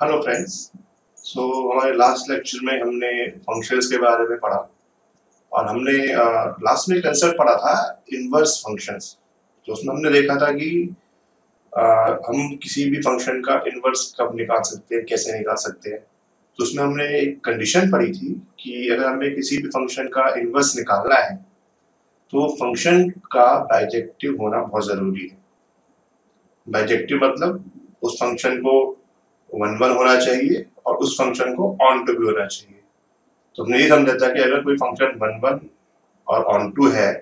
Hello friends. हमारे last lecture में हमने फंक्शंस के बारे में पढ़ा और हमने लास्ट में कंसेप्ट पढ़ा था इनवर्स फंक्शंस। तो उसमें हमने देखा था कि हम किसी भी फंक्शन का इनवर्स कब निकाल सकते हैं, कैसे निकाल सकते हैं। तो उसमें हमने एक कंडीशन पढ़ी थी कि अगर हमें किसी भी फंक्शन का इनवर्स निकालना है तो फंक्शन का बाइजेक्टिव होना बहुत ज़रूरी है। बाइजेक्टिव मतलब उस फंक्शन को 1 होना चाहिए और उस फंक्शन को ऑन टू भी होना चाहिए। तो हमने ये समझा था कि अगर कोई फंक्शन 1 और ऑन टू है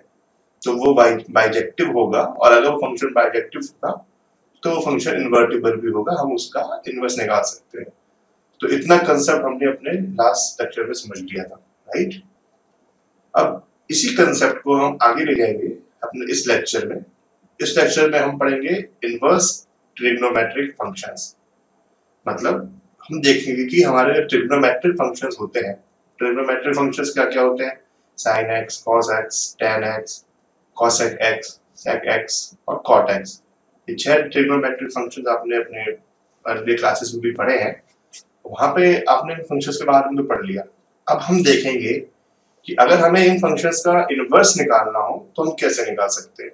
तो वो बाइजेक्टिव होगा, और अगर वो फंक्शन बाइजेक्टिव होगा तो वो फंक्शन इन्वर्टिबल भी होगा, हम उसका इनवर्स निकाल सकते हैं। तो इतना कंसेप्ट हमने अपने लास्ट लेक्चर में समझ लिया था, राइट। अब इसी कंसेप्ट को हम आगे ले जाएंगे अपने इस लेक्चर में। इस लेक्चर में हम पढ़ेंगे इनवर्स ट्रिग्नोमेट्रिक फंक्शंस। मतलब हम देखेंगे कि हमारे ट्रिग्नोमेट्रिक फंक्शंस होते हैं। ट्रिग्नोमेट्रिक फंक्शंस क्या क्या होते हैं? sin x, cos x, tan x, cosec x, sec x और cot x। ये 6 ट्रिग्नोमेट्रिक फंक्शंस आपने अपने अर्ली क्लासेस में भी पढ़े हैं। वहां पे आपने इन फंक्शंस के बारे में तो पढ़ लिया। अब हम देखेंगे कि अगर हमें इन फंक्शंस का इनवर्स निकालना हो तो हम कैसे निकाल सकते हैं,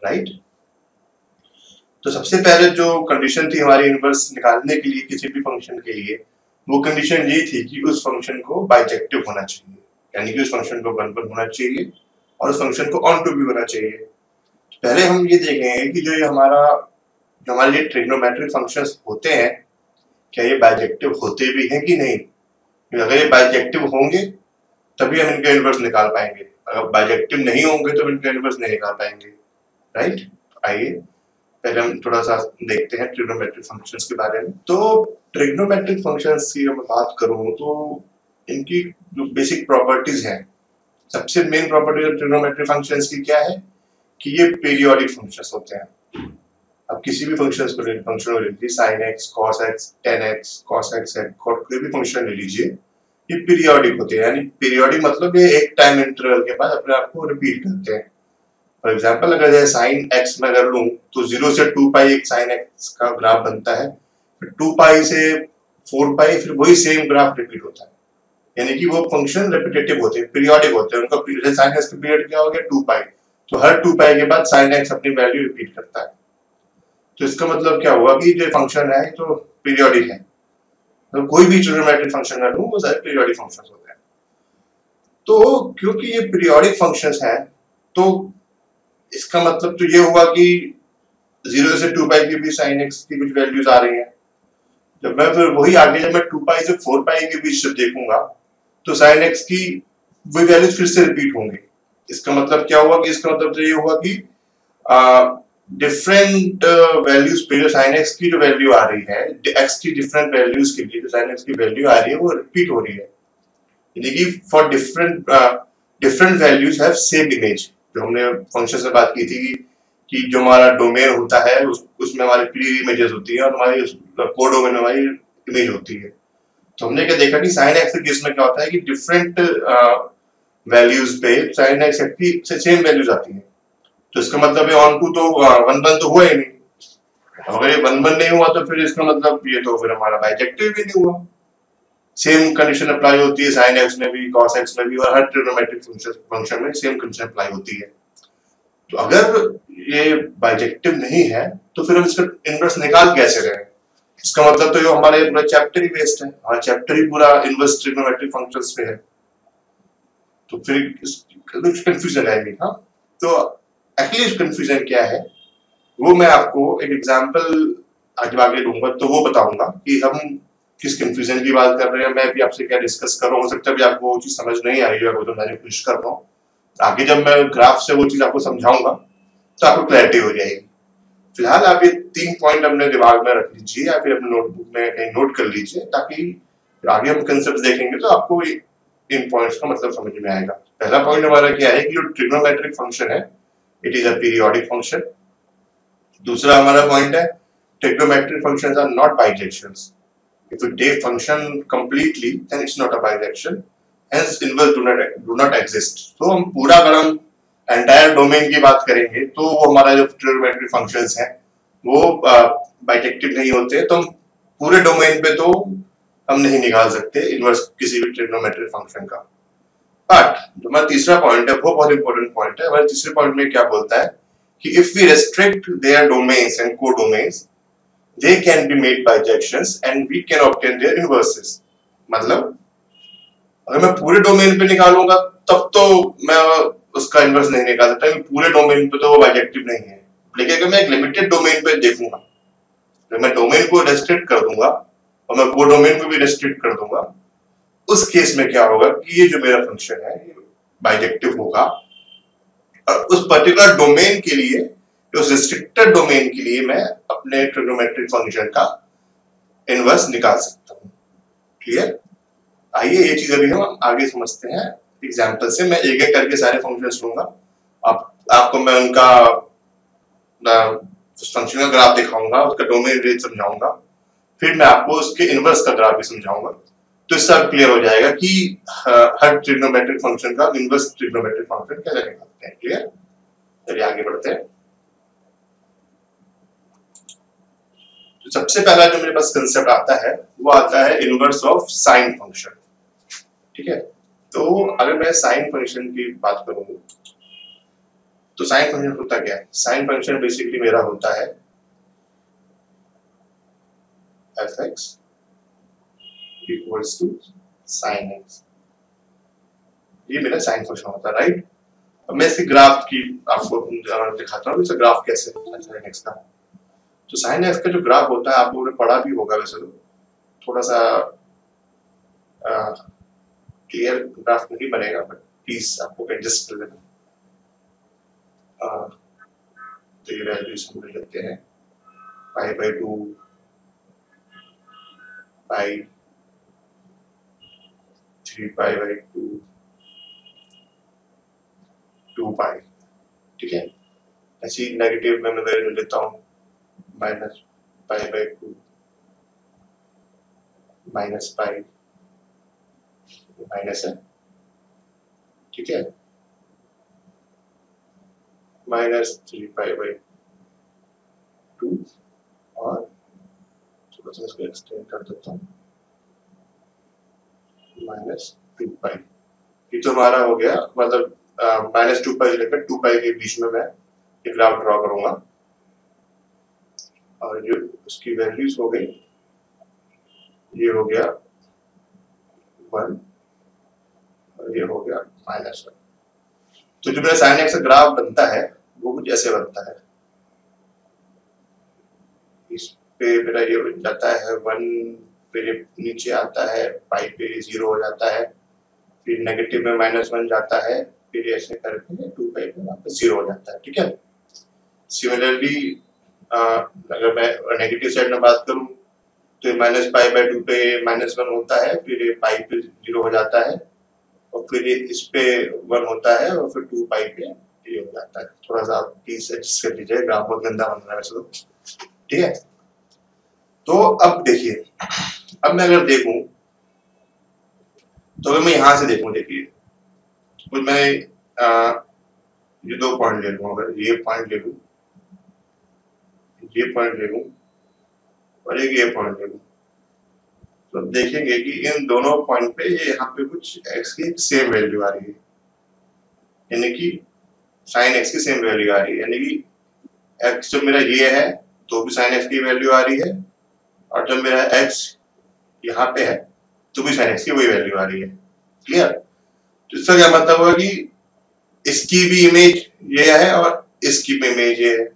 राइट। तो सबसे पहले जो कंडीशन थी हमारी इनवर्स निकालने के लिए किसी भी फंक्शन के लिए, वो कंडीशन ये थी कि उस फंक्शन को बाइजेक्टिव होना चाहिए, यानी कि उस फंक्शन को 1 होना चाहिए और उस फंक्शन को ऑन टू भी होना चाहिए। पहले हम ये देखेंगे कि जो हमारे ये ट्रिग्नोमेट्रिक फंक्शंस होते हैं, क्या ये बाइजेक्टिव होते भी हैं कि नहीं। अगर ये बाइजेक्टिव होंगे तभी हम इनका इनवर्स निकाल पाएंगे, अगर बाइजेक्टिव नहीं होंगे तो इनका इनवर्स नहीं निकाल पाएंगे, राइट। आइए पहले हम थोड़ा सा देखते हैं ट्रिग्नोमेट्रिक फंक्शंस के बारे में। तो ट्रिग्नोमेट्रिक फंक्शंस की मैं बात करूं तो इनकी जो बेसिक प्रॉपर्टीज हैं, सबसे मेन प्रॉपर्टी ट्रिग्नोमेट्रिक फंक्शंस की क्या है कि ये पीरियोडिक फंक्शंस होते हैं। अब किसी भी फंक्शन को ले लीजिए, sin x, cos x, tan x, cos x, कोई भी फंक्शन ले लीजिए, ये पीरियोडिक होते हैं। यानी पीरियोडिक मतलब ये एक टाइम इंटरवल के बाद अपने आप को रिपीट करते हैं। फॉर एग्जाम्पल अगर साइन एक्स में अगर लूं तो 0 से 2 पाई एक साइन एक्स का ग्राफ बनता है, फिर 2 पाई से 4 पाई फिर वही सेम ग्राफ रिपीट होता है। यानी कि वो फंक्शन रिपीटेटिव होते हैं, पीरियोडिक होते हैं। उनका साइन एक्स का पीरियड क्या हो गया? 2 पाई। तो हर 2 पाई के बाद साइन एक्स अपनी वैल्यू रिपीट करता है। तो इसका मतलब क्या हुआ कि जो फंक्शन है तो पीरियोडिक है। तो कोई भी ट्रिग्नोमेट्रिक फंक्शन का लूं वो सारे पीरियोडिक फंक्शंस होते हैं। तो क्योंकि ये पीरियोडिक फंक्शंस हैं तो इसका मतलब तो ये हुआ कि 0 से 2 पाई के बीच sin x की कुछ वैल्यूज आ रही हैं। जब मैं फिर वही आगे जब मैं 2 पाई से 4 पाई के बीच जब देखूंगा तो sin x की वही वैल्यूज फिर से रिपीट होंगे। इसका मतलब क्या हुआ कि इसका मतलब तो ये हुआ कि डिफरेंट वैल्यूज पे जो sin x की जो वैल्यू आ रही है, x की डिफरेंट वैल्यूज के लिए जो sin x की वैल्यू आ रही है वो रिपीट हो रही है। यानी कि for different values have same image. जो हमने फंक्शन से बात की थी कि जो हमारा डोमेन होता है उसमें हमारी प्री इमेजेस होती है और हमारी कोडोमेन में हमारी इमेज होती है। तो हमने क्या देखा कि साइन एक्स के केस में क्या होता है कि डिफरेंट वैल्यूज पे साइन एक्स की सेम वैल्यूज आती है। तो इसका मतलब है ऑन टू तो 1 तो हुआ ही नहीं। अगर ये 1 नहीं हुआ तो फिर इसका मतलब ये तो फिर हमारा बाइजेक्टिव भी नहीं हुआ। सेम कंडीशन अप्लाई होती है साइन एक्स में भी, कॉस एक्स में भी, और हर ट्रिग्नोमेट्रिक फंक्शन में सेम कंडीशन अप्लाई होती है। तो अगर ये बाइजेक्टिव नहीं है तो फिर हम इसका इनवर्स निकाल कैसे रहे हैं? इसका मतलब तो ये हमारे पूरा चैप्टर ही वेस्ट है, हमारा चैप्टर ही पूरा इनवर्स ट्रिग्नोमेट्रिक फंक्शंस पे है। तो फिर कुछ कंफ्यूजन आएगी। हाँ, तो एक्चुअली कंफ्यूजन क्या है वो मैं आपको एक एग्जांपल आगे दूंगा तो वो बताऊंगा कि हम किस कंफ्यूजन की बात कर रहे हैं। मैं भी आपसे क्या डिस्कस कर रहा हूँ, हो सकता है भी आपको वो चीज समझ नहीं आई है, वो तो मैंने कोशिश कर रहा हूँ। आगे जब मैं ग्राफ से वो चीज आपको समझाऊंगा तो आपको क्लैरिटी हो जाएगी। फिलहाल आप ये 3 पॉइंट अपने दिमाग में रख लीजिए या फिर अपने नोटबुक में कहीं नोट कर लीजिए, ताकि आगे हम कंसेप्ट देखेंगे तो आपको इन पॉइंट्स का मतलब समझ में आएगा। पहला पॉइंट हमारा क्या है कि जो ट्रिग्नोमेट्रिक फंक्शन है it is a periodic function. दूसरा हमारा पॉइंट है trigonometric functions are not bijections. If you take function completely, then it's not a bijection. Hence, inverse do not exist. तो हम पूरा अगर हम entire domain की बात करेंगे तो वो हमारा जो ट्रिग्नोमेट्रिक फंक्शंस हैं वो बाइजेक्टिव नहीं होते। तो हम पूरे डोमेन पे तो हम नहीं निकाल सकते इनवर्स किसी भी ट्रिग्नोमेट्रिक फंक्शन का। बट जो हमारा तीसरा पॉइंट है वो बहुत इंपॉर्टेंट पॉइंट है। हमारे तीसरे पॉइंट में क्या बोलता है कि if we restrict their domains and codomains they can be made bijections and we can obtain their inverses। मतलब अगर मैं पूरे डोमेन पे निकालूंगा तब तो मैं उसका इनवर्स नहीं निकाल सकता, पूरे डोमेन पे तो वो बाइजेक्टिव नहीं है। लेकिन अगर मैं एक लिमिटेड डोमेन पे देखूंगा, तो मैं डोमेन को रेस्ट्रिक्ट कर दूंगा और मैं वो डोमेन को भी रेस्ट्रिक्ट कर दूंगा, उस केस में क्या होगा कि ये जो मेरा फंक्शन है बाइजेक्टिव होगा और उस पर्टिकुलर डोमेन के लिए, उस रिस्ट्रिक्टेड डोमेन के लिए मैं अपने ट्रिग्नोमेट्रिक फंक्शन का इनवर्स निकाल सकता हूँ। क्लियर? आइए ये चीज अभी हम आगे समझते हैं एग्जांपल से। मैं एक एक करके सारे फंक्शंस लूंगा, आपको मैं उनका फंक्शन का ग्राफ दिखाऊंगा, उसका डोमेन रेंज समझाऊंगा, फिर मैं आपको उसके इनवर्स का ग्राफ भी समझाऊंगा। तो इससे क्लियर हो जाएगा कि हर ट्रिग्नोमेट्रिक फंक्शन का इनवर्स ट्रिग्नोमेट्रिक फंक्शन कैसे निकालते हैं। क्लियर? चलिए आगे बढ़ते हैं। तो सबसे पहला जो मेरे पास कंसेप्ट आता है वो आता है इनवर्स ऑफ साइन फंक्शन। ठीक है, तो अगर मैं साइन फंक्शन की बात करूं तो साइन फंक्शन होता क्या है? साइन फंक्शन बेसिकली मेरा होता है fx equals to sine x। ये मेरा साइन फंक्शन होता है, राइट? अब मैं इसके ग्राफ की आपको दिखाता हूँ इसका ग्राफ कैसे होता है साइन x का। तो साइन x का जो ग्राफ होता है आप लोगों ने पढ़ा भी होगा, वैसे तो थोड़ा सा क्लियर ग्राफ नहीं बनेगा, बट प्लीज आपको एडजस्ट कर लेना। तो ये वैल्यूज हम ले लेते हैं π/2 पाई 3π/2 2π। ठीक है, ऐसी नेगेटिव में मैं वैल्यू लेता हूँ -π/2 -π माइनस है। ठीक है, -3π/2 और थोड़ा सा इसको एक्सटेंड कर देता हूँ -2π। ये तो हमारा हो गया, मतलब -2π से लेकर 2π के बीच में मैं एक ग्राफ ड्रॉ करूंगा और जो उसकी वैल्यूज हो गई, ये हो गया 1 और ये हो गया -1। तो जो मेरा साइन एक्स का ग्राफ बनता है वो कुछ ऐसे बनता है। इस पे मेरा ये बन जाता है 1, फिर नीचे आता है पाई पे 0 हो जाता है, फिर नेगेटिव में -1 जाता है, फिर ऐसे करके 2π पे वापस 0 हो जाता है। ठीक है, सिमिलरली अगर मैं नेगेटिव साइड में बात करूं तो -π/2 पे -1 होता है, फिर ये पाई पे 0 हो जाता है और फिर ये इस पे 1 होता है और फिर 2π पे ये हो जाता है। थोड़ा सा प्लीज एडजस्ट कर लीजिए, ग्राफ बहुत गंदा बन रहा है वैसे तो। ठीक है, तो अब देखिए, अब मैं अगर देखूं तो अगर मैं यहां से देखूं, देखिए कुछ मैं ये 2 पॉइंट ले लूं, अगर ये पॉइंट ले लूं, ये पॉइंट ले लूं और एक ये पॉइंट ले लूं, तो देखेंगे कि इन दोनों पॉइंट पे ये यहाँ पे कुछ x की सेम वैल्यू आ रही है, यानी कि साइन x की सेम वैल्यू आ रही है, यानी कि x जब मेरा ये है तो भी साइन x की वैल्यू आ रही है और जब मेरा x यहाँ पे है तो भी साइन x की वही वैल्यू आ रही है। क्लियर? तो इसका क्या मतलब होगा कि इसकी भी इमेज ये है और इसकी भी इमेज ये है।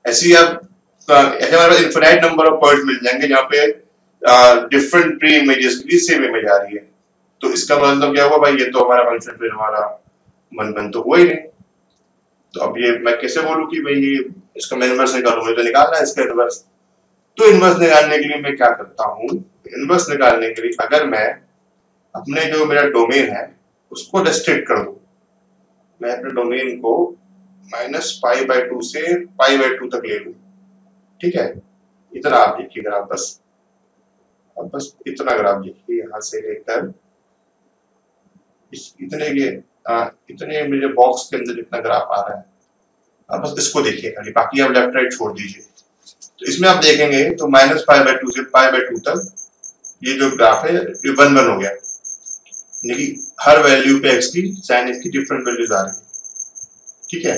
ऐसे आप ऐसे हमारे पास इनफिनाइट नंबर ऑफ पॉइंट्स मिल जाएंगे जहाँ पे डिफरेंट प्री इमेजेस की सेम इमेज आ रही है। तो इसका मतलब क्या हुआ भाई, ये तो हमारा फंक्शन फिर हमारा मन तो हुआ ही नहीं। तो अब ये मैं कैसे बोलूं कि भाई ये इसका मैं इनवर्स निकालूं, मुझे तो निकालना है इसका इनवर्स। तो इनवर्स निकालने के लिए मैं क्या करता हूँ, इनवर्स निकालने के लिए अगर मैं अपने जो मेरा डोमेन है उसको रेस्ट्रिक्ट कर दूं, मैं अपने डोमेन को -π/2 से π/2 तक ले लूं। ठीक है, इतना आप देखिए ग्राफ, बस इतना ग्राफ देखिए, यहाँ से लेकर इतने मेरे बॉक्स के अंदर जितना ग्राफ आ रहा है, अब बस इसको देखिए खाली, बाकी आप लेफ्ट राइट छोड़ दीजिए। तो इसमें आप देखेंगे तो -π/2 से π/2 तक ये जो ग्राफ है ये 1 हो गया, यानी कि हर वैल्यू पे x की साइन x की डिफरेंट वैल्यूज आ रही है। ठीक है,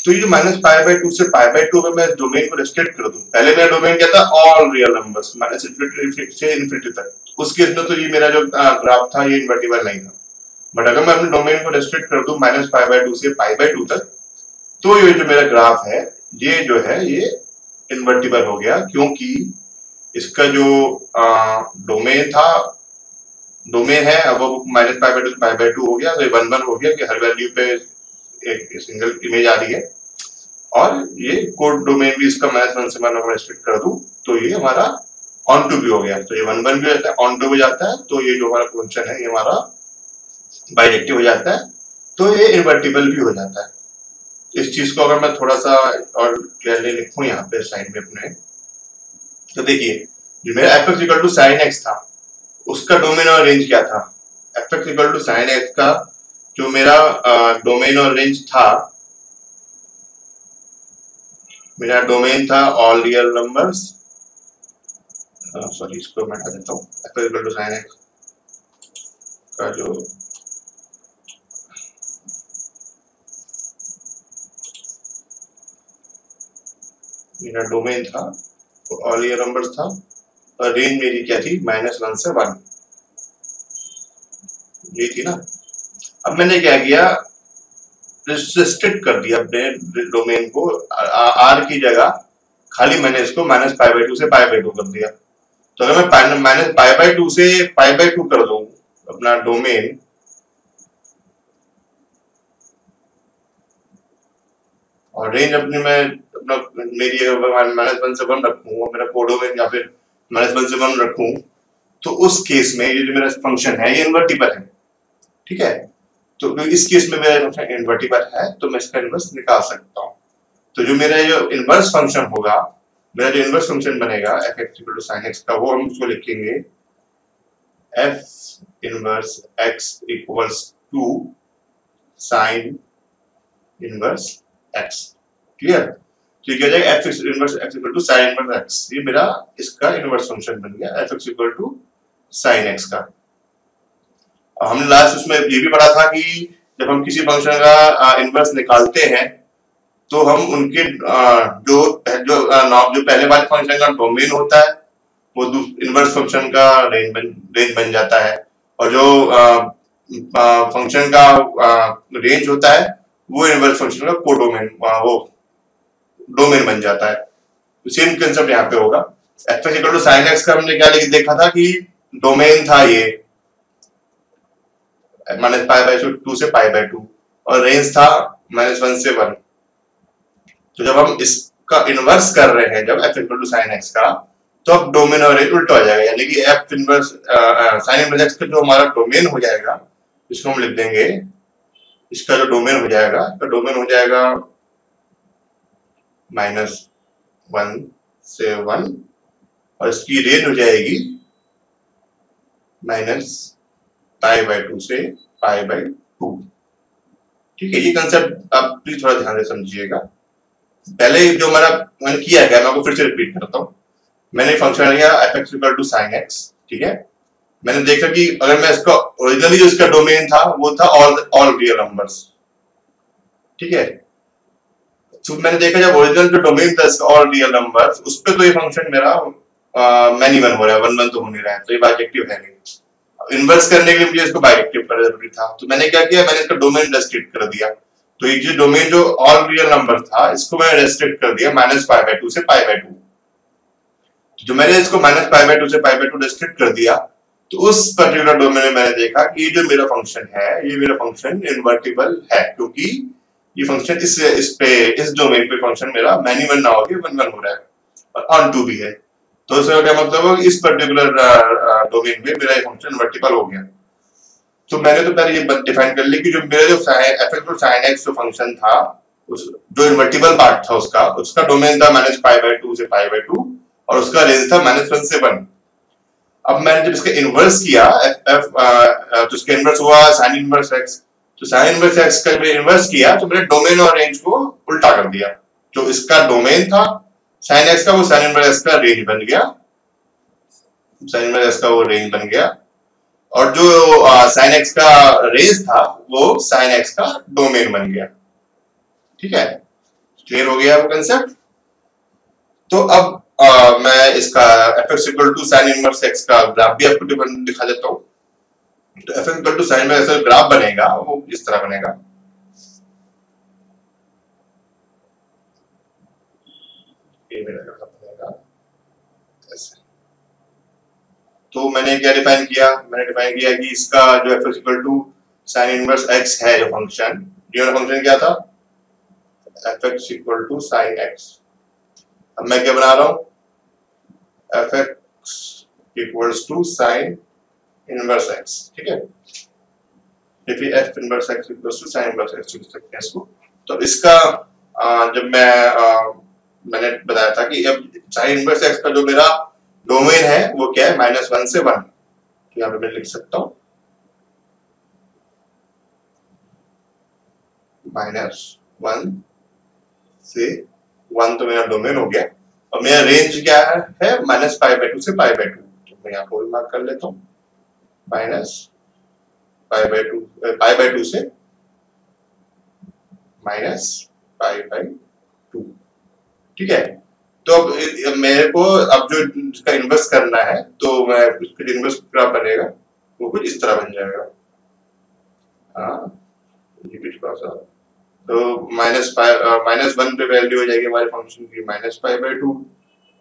तो ये जो -π/2 से π/2 में मैं इस डोमेन को रेस्ट्रिक्ट कर दूं, पहले मेरा डोमेन क्या था, ऑल रियल नंबर्स -∞ से इन्फिनिटी तक, उस केस में तो ये मेरा जो ग्राफ था ये इन्वर्टिबल नहीं था। बट अगर मैं अपने डोमेन को रेस्ट्रिक्ट कर दूं -π/2 से π/2 तक, तो ये जो मेरा ग्राफ है ये जो है ये इन्वर्टिबल हो गया, क्योंकि इसका जो डोमेन था, डोमेन है अब वो -π/2 से π/2 हो गया, तो ये 1 हो गया कि हर वैल्यू पे एक सिंगल इमेज आ रही है, और ये कोड डोमेन भी इसका -1 से 1 रेस्ट्रिक्ट कर दूं तो ये हमारा ऑन टू भी हो गया, तो ये 1 भी हो जाता है, ऑन टू हो जाता है, तो ये जो हमारा फंक्शन है ये हमारा बाइजेक्टिव हो जाता है, तो ये इन्वर्टिबल भी हो जाता है। इस चीज को अगर मैं थोड़ा सा और क्लियरली लिखूं यहाँ पे साइड में अपने, तो देखिए जो मेरा f(x = sin x) था उसका डोमेन और रेंज क्या था, f(x = sin x) का जो मेरा डोमेन और रेंज था, मेरा डोमेन था ऑल रियल नंबर्स, सॉरी इसको मैं हटा देता हूँ, f(x = sin x) का जो मेरा डोमेन था वो ऑल रियल नंबर्स था, और रेंज मेरी क्या थी, -1 से 1, ये थी ना। अब मैंने क्या किया, रिस्ट्रिक्ट कर दिया अपने डोमेन को, r की जगह खाली मैंने इसको -π/2 से π/2 कर दिया। तो अगर मैं -π/2 से π/2 कर दूं अपना डोमेन, और रेंज अपनी मैं अपना मेरी -1 से 1 रखूं और मेरा कोडोमेन या फिर -1 से 1 रखूं, तो उस केस में ये जो मेरा फंक्शन है ये इन्वर्टिबल है। ठीक है, तो इस केस में मेरा फंक्शन इन्वर्टिबल है, तो मैं इसका इनवर्स निकाल सकता हूं। तो जो मेरा जो इनवर्स फंक्शन होगा, मेरा जो इनवर्स फंक्शन बनेगा f(x = sin x) का, वो हम उसको लिखेंगे f inverse x = sin inverse x। Clear, तो ये क्या जाएगा, f inverse x = sin inverse x, ये मेरा इसका इनवर्स फंक्शन बन गया f(x = sin x) का। हमने लास्ट उसमें ये भी पढ़ा था कि जब हम किसी फंक्शन का इनवर्स निकालते हैं तो हम उनके जो पहले वाले फंक्शन का डोमेन होता है वो इनवर्स फंक्शन का रेंज बन जाता है, और जो फंक्शन का रेंज होता है वो इनवर्स फंक्शन का कोडोमेन वो डोमेन बन जाता है। सेम कंसेप्ट यहाँ पे होगा। f(x = sin x) का हमने क्या देखा था कि डोमेन था ये -π/2 से π/2 और रेंज था -1 से 1। तो जब हम इसका इनवर्स कर रहे हैं, जब f = sin x का, तो अब डोमेन और रेंज उल्टा हो जाएगा, यानी कि f inverse sin inverse x का जो हमारा डोमेन हो जाएगा, इसको हम लिख देंगे, इसका जो डोमेन हो जाएगा, तो डोमेन हो जाएगा -1 से 1 और इसकी रेंज हो जाएगी -π/2 से π/2। ठीक है, ये कंसेप्ट आप प्लीज थोड़ा ध्यान से समझिएगा। पहले जो मैंने किया है, मैं आपको फिर से रिपीट करता हूँ। मैंने फंक्शन लिया f(x = sin x), ठीक है, मैंने देखा कि अगर मैं इसका ओरिजिनली जो इसका डोमेन था वो था ऑल रियल नंबर्स। ठीक है, तो मैंने देखा जब ओरिजिनल जो डोमेन था इसका ऑल रियल नंबर्स, उस पे तो ये फंक्शन मेरा मैनी 1 हो रहा है, 1 तो हो नहीं रहा है, तो ये बाइजेक्टिव है नहीं। इन्वर्स करने के लिए मुझे इसको बाइजेक्टिव करना जरूरी था, तो मैंने क्या किया, मैंने इसका डोमेन रेस्ट्रिक्ट कर दिया। तो ये जो डोमेन जो ऑल रियल नंबर था, इसको मैंने रेस्ट्रिक्ट कर दिया -π/2 से π/2। जो मैंने इसको -π/2 से पा/2 रेस्ट्रिक्ट कर दिया, तो उस पर्टिकुलर डोमेन में मैंने देखा कि ये जो मेरा फंक्शन है, ये मेरा फंक्शन इन्वर्टिबल है, क्योंकि ये फंक्शन इस डोमेन पे फंक्शन मेरा मैनी 1 ना होके 1 हो रहा है और ऑन टू भी है। तो इसका क्या मतलब है, इस पर्टिकुलर डोमेन में मेरा ये फंक्शन इन्वर्टिबल हो गया। तो मैंने तो पहले ये डिफाइन कर ली कि जो मेरा जो f(x = sin x) जो फंक्शन था, उस जो इन्वर्टिबल पार्ट था उसका डोमेन था -π/2 से π/2 और उसका रेंज था -1 से 1। अब मैंने जब इसका इनवर्स किया तो इसका इनवर्स हुआ sin इनवर्स x, तो sin इनवर्स x का जब इनवर्स किया तो मैंने डोमेन और रेंज को उल्टा कर दिया। जो इसका डोमेन था साइन एक्स का, वो साइन इनवर्स एक्स का रेंज बन गया, साइन इनवर्स एक्स का वो रेंज बन गया, और जो साइन एक्स का रेंज था वो साइन एक्स का डोमेन बन गया। ठीक है, क्लियर हो गया वो कंसेप्ट। तो अब मैं इसका F X equal to sine inverse X का ग्राफ भी आपको दिखा देता हूँ। तो F X equal to sine inverse X graph बनेगा, वो इस तरह बनेगा। ये मेरा ग्राफ बनेगा ऐसे। तो मैंने क्या डिफाइन किया, मैंने डिफाइन किया कि इसका जो F X equal to sine inverse X है, जो फंक्शन, ये फंक्शन क्या था, F X equal to sine X. अब मैं क्या बना रहा हूं, F X equals to sine inverse X. ठीक है, फिर F inverse X equals to sine inverse X लिख सकते हैं इसको। तो इसका जब मैंने बताया था कि अब साइन इनवर्स एक्स का जो मेरा डोमेन है वो क्या है, -1 से 1। तो यहाँ पे मैं लिख सकता हूँ -1 से 1, तो मेरा डोमेन हो गया। और मेरा रेंज क्या है -π/2 से π/2। तो मैं यहाँ को मार्क कर लेता हूँ, π/2 से -π/2। ठीक है, तो अब मेरे को अब जो इसका इन्वर्स करना है, तो मैं उसका इन्वर्स ग्राफ बनेगा वो कुछ इस तरह बन जाएगा। तो -1 पे वैल्यू हो जाएगी हमारे फंक्शन की -π/2,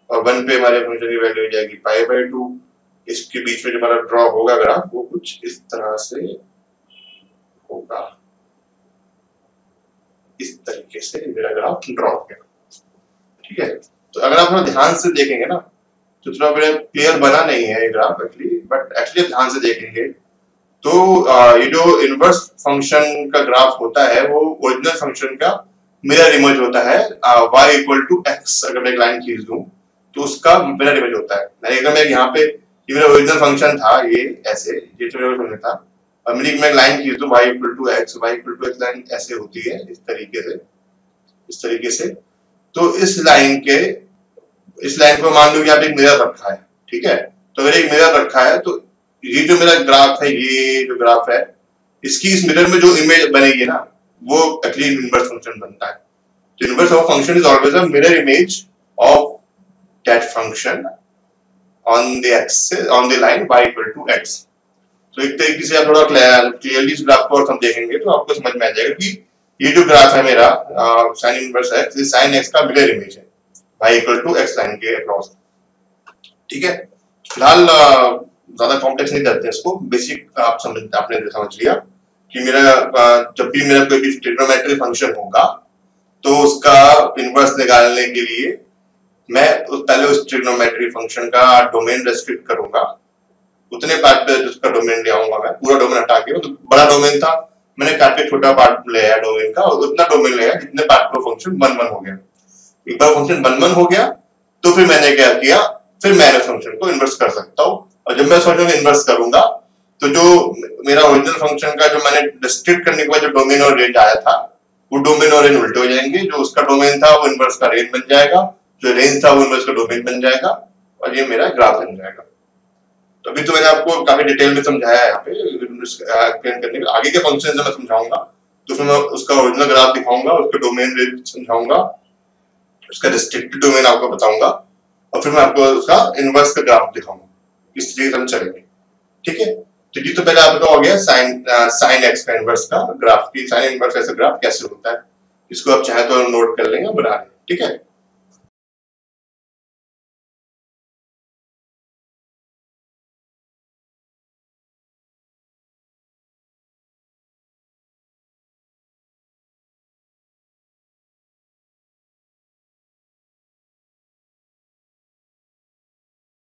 और 1 पे हमारे फंक्शन की वैल्यू हो जाएगी π/2। इसके बीच में जो हमारा ड्रॉ होगा ग्राफ, वो कुछ इस तरह से होगा, इस तरीके से मेरा ग्राफ ड्रॉ हो गया। ठीक है, तो अगर आप थोड़ा ध्यान से देखेंगे ना, तो थोड़ा क्लियर बना नहीं है ये ग्राफ एक्चुअली, बट एक्चुअली ध्यान से देखेंगे तो ये जो इनवर्स फंक्शन का ग्राफ होता है वो ओरिजिनल फंक्शन का मिरर इमेज होता है। y इक्वल टू एक्स अगर मैं एक लाइन खींच दूं तो उसका मिरर इमेज होता है। अगर मैं यहाँ पे, ये मेरा ओरिजिनल फंक्शन था, ये ऐसे, ये जो मेरा फंक्शन था, और मैं एक लाइन खींच दूं y equal to X, line ऐसे होती है इस तरीके से। तो इस लाइन को मान लो कि आप एक मिरर रखा है। ठीक है, तो अगर एक मिरर रखा है, तो ये जो मेरा ग्राफ है, ये जो ग्राफ है, इसकी इस मिरर में जो इमेज बनेगी ना, वो एक्चुअली इनवर्स फंक्शन बनता है। तो inverse of function is always a mirror image of that function on the axis, on the line y equal to x। तो एक तरीके से आप थोड़ा क्लियरली इस ग्राफ को और हम देखेंगे तो आपको समझ में आ जाएगा कि ये जो ग्राफ है मेरा साइन इनवर्स x, ये साइन x का मिरर इमेज है y equal to x line के अक्रॉस। ठीक है, फिलहाल ज्यादा कॉम्प्लेक्स नहीं करते इसको, बेसिक आपने समझ लिया कि मेरा जब भी मेरा कोई भी ट्रिग्नोमेट्रिक फंक्शन होगा तो उसका इनवर्स निकालने के लिए मैं पहले उस ट्रिग्नोमेट्रिक फंक्शन का डोमेन रेस्ट्रिक्ट करूंगा, उतने पार्ट पे उसका डोमेन ले आऊंगा। मैं पूरा डोमेन हटा के, तो बड़ा डोमेन था, मैंने काट के छोटा पार्ट ले आया डोमेन का, और उतना डोमेन ले आया जितने पार्ट पर फंक्शन 1 हो गया। एक बार फंक्शन 1 हो गया तो फिर मैंने क्या किया, फिर मैं फंक्शन को इन्वर्स कर सकता हूँ। और जब मैं फंक्शन को इन्वर्स करूंगा तो जो मेरा ओरिजिनल फंक्शन का जो मैंने डिस्ट्रिक्ट करने के बाद जो डोमेन और रेंज आया था, वो डोमेन और रेंज उल्टे हो जाएंगे। जो उसका डोमेन था वो इन्वर्स का रेंज बन जाएगा, जो रेंज था वो इन्वर्स का डोमेन बन जाएगा, और ये मेरा ग्राफ बन जाएगा। तो अभी तो मैंने आपको काफी डिटेल में समझाया है यहाँ पे एक्सप्लेन करने के। आगे के फंक्शन मैं समझाऊंगा तो फिर मैं उसका ओरिजिनल ग्राफ दिखाऊंगा, उसका डोमेन रेंज समझाऊंगा, उसका रिस्ट्रिक्टेड डोमेन आपको बताऊंगा, और फिर मैं आपको उसका इनवर्स का ग्राफ दिखाऊंगा। इस तरीके से हम चलेंगे। ठीक है, तो ये तो पहले आपका हो गया साइन एक्स का इनवर्स का ग्राफ की, साइन इनवर्स ऐसा ग्राफ कैसे होता है। इसको आप चाहे तो नोट कर लेंगे, बना लेंगे। ठीक है।